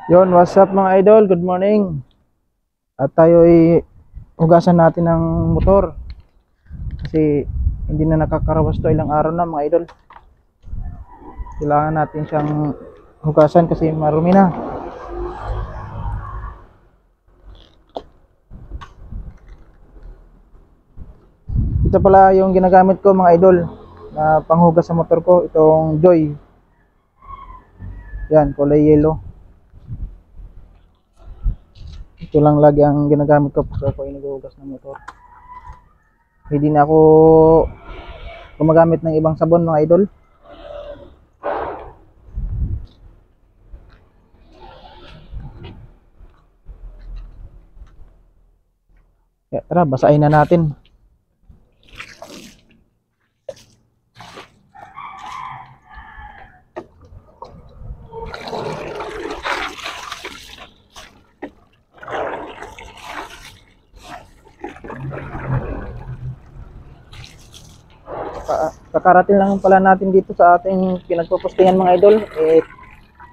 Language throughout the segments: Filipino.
Yon, what's up mga idol? Good morning. At tayo ay hugasan natin ng motor kasi hindi na nakakarawas to ilang araw na mga idol. Kailangan natin siyang hugasan kasi marumi na. Ito pala yung ginagamit ko mga idol na panghugas sa motor ko, itong Joy. Yan, kulay yellow. Ito lang lagi ang ginagamit ko pag ako inuhugas ng motor. Hindi na ako gumagamit ng ibang sabon mga idol. Kaya tara, basahin na natin. Kakarating lang pala natin dito sa ating pinagpupostingan mga idol.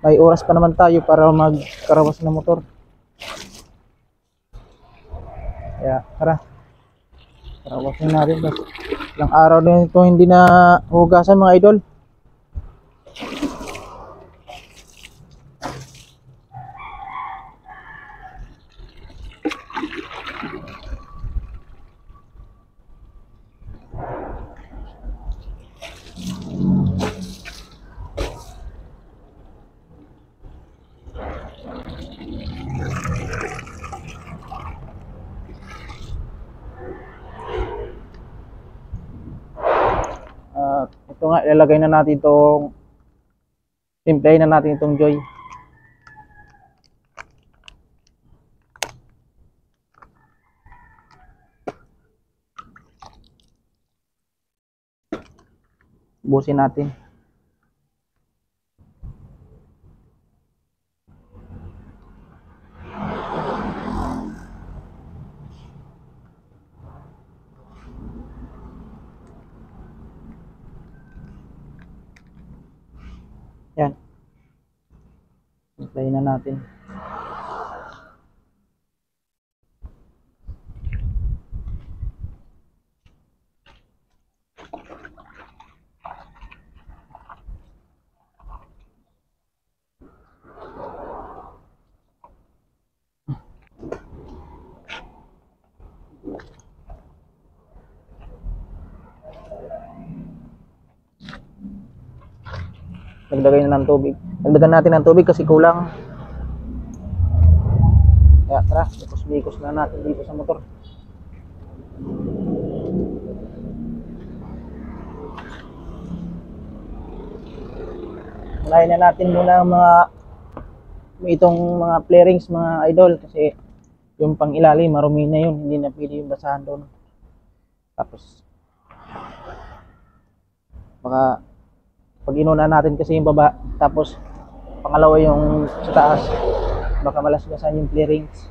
May oras pa naman tayo para magkarawas ng motor. Kaya tara, karawasin natin. Ilang araw din ito hindi na hugasan mga idol. Ito nga, ilalagay na natin itong timplahin na natin itong Joy. Busin natin. Yan. Timplahin na natin. Dagdagan na ng tubig. Dagdagan natin ng tubig kasi kulang. Kaya tara, bikos-bikos na natin dito sa motor. Unahin na natin muna ang itong mga flarings mga idol kasi yung pang ilalim marumi na yun, hindi na pwede yung basahan doon. Tapos baka pag inuna natin kasi yung baba, tapos pangalawa yung sa taas, baka malasgasan yung flarings.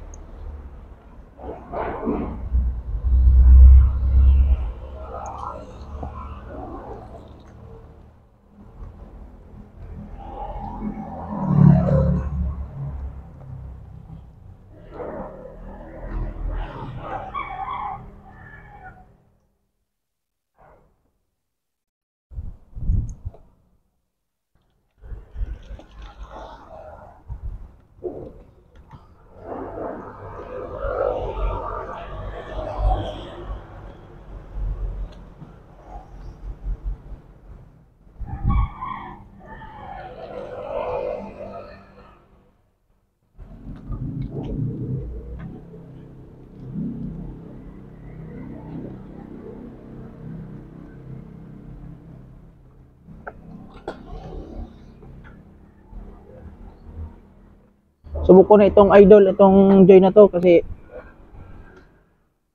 Subok ko na itong idol, itong Joy na to kasi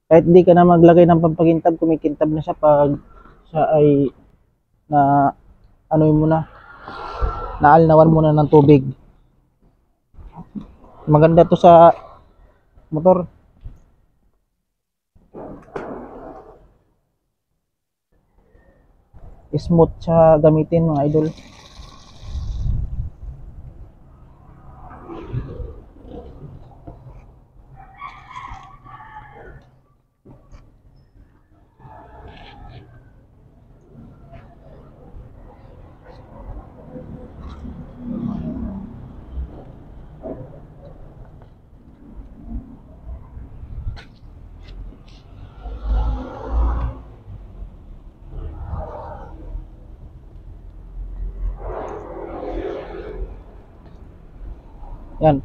kahit di ka na maglagay ng pampakintab, kumikintab na siya pag siya ay na ano mo na, naalnawan mo na ng tubig. Maganda to sa motor. Smooth siya gamitin mga idol. Yan.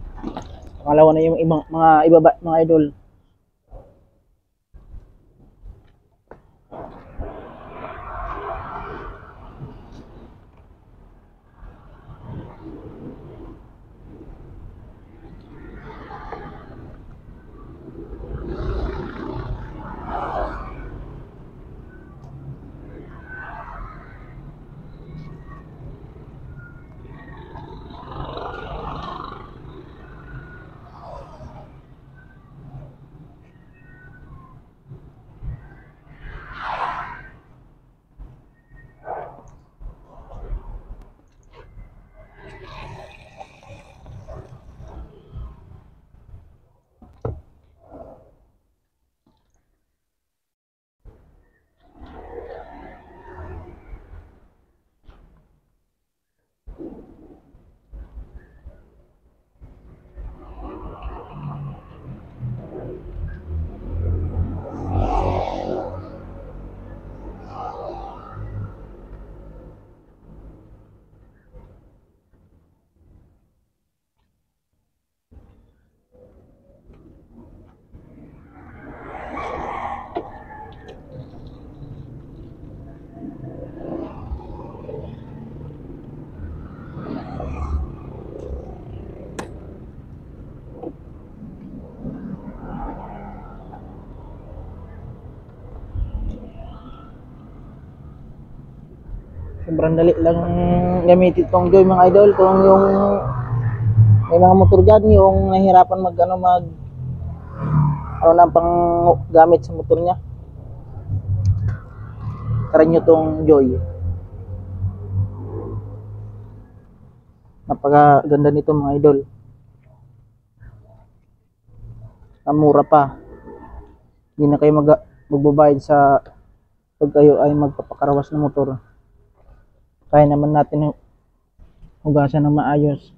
Pangalawa na yung ibang mga mga idol. Sobrang dali lang gamitin tong Joy mga idol. Kung yung may mga motor dyan yung nahihirapan mag na pang gamit sa motor niya, try nyo tong Joy. Napakaganda nito mga idol. Ang mura pa. Hindi na kayo magbabayad sa pag kayo ay magpapakarawas ng motor. Kaya naman natin hugasan ng maayos.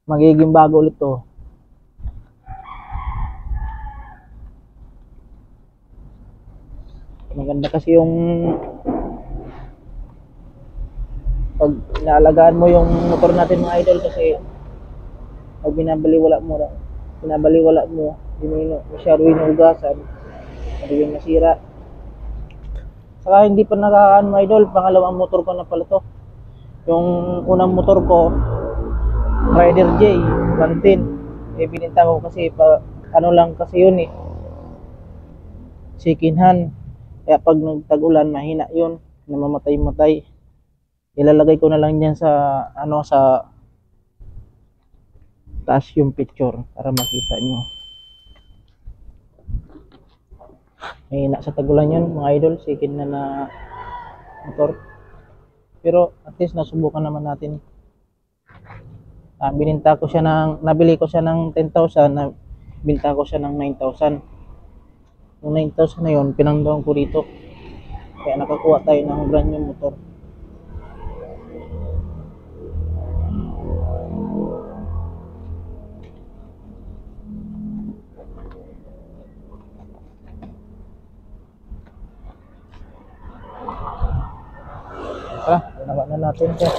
Magiging bago ulit to. Maganda kasi yung pag inaalagaan mo yung motor natin mga idol, kasi pag binabaliwala mo, hindi mo masyado hinugasan, magiging masira. Saka hindi pa nakakaan mga idol, pangalawang motor ko na pala to. Yung unang motor ko, Rider J 110, bininta ko kasi ano lang kasi yun second hand, kaya pag nagtag-ulan mahina yun, namamatay-matay. Ilalagay ko na lang dyan sa sa taas yung picture para makita nyo. Mahina sa tag-ulan yun mga idol, second hand na motor, pero at least nasubukan naman natin. Nabili ko siya ng 10,000, binta ko siya ng 9,000. Yung 9,000 na yun, pinangdoon ko dito. Kaya nakakuha tayo ng brand new motor. Ginawa na natin siya.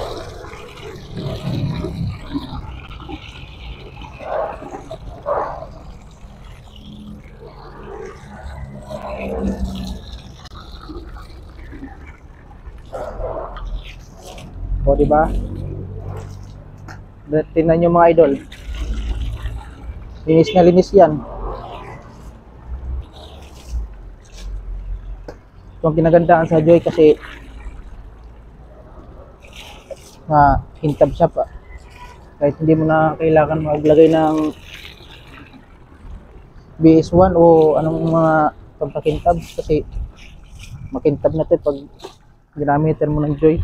O diba? Tingnan nyo mga idol. Linis na linis yan. Ito ang kinagandaan sa Joy kasi hintab siya pa. Kahit hindi mo na kailangan maglagay ng BS1 o anong mga pampakintab kasi makintab na ito pag ginamitan mo ng Joy.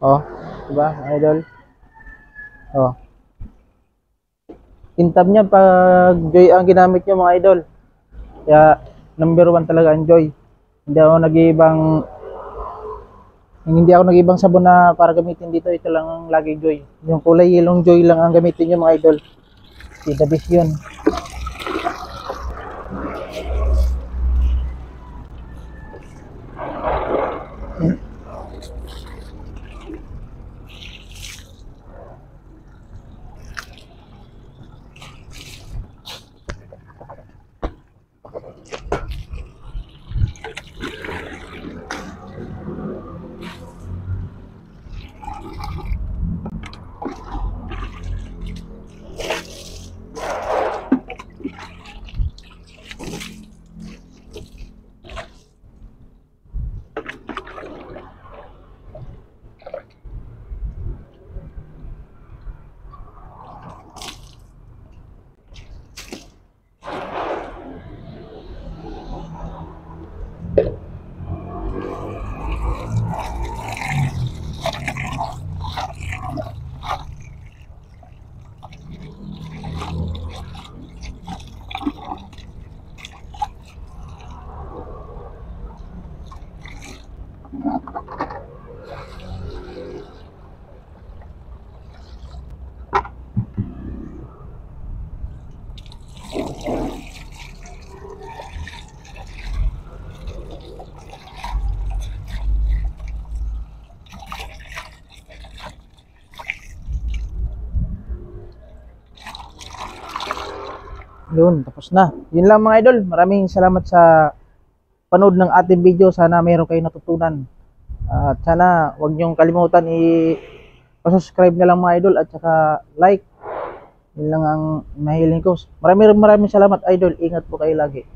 Oh, diba, mga idol? Oh. Kintab niya pag Joy ang ginamit niyo, mga idol. Kaya number 1 talaga ang Joy. Hindi ako nag-ibang sabon na para gamitin dito. Ito lang ang lagi Joy. Yung kulay yellow Joy lang ang gamitin niyo, mga idol. Si the best yun. Yun, tapos na. Yun lang, mga idol. Maraming salamat sa panood ng ating video. Sana mayroon kayong natutunan. At sana huwag niyong kalimutan i-subscribe na lang, mga idol, at saka like. Yun lang ang mahiling ko. Maraming salamat, idol. Ingat po kayo lagi.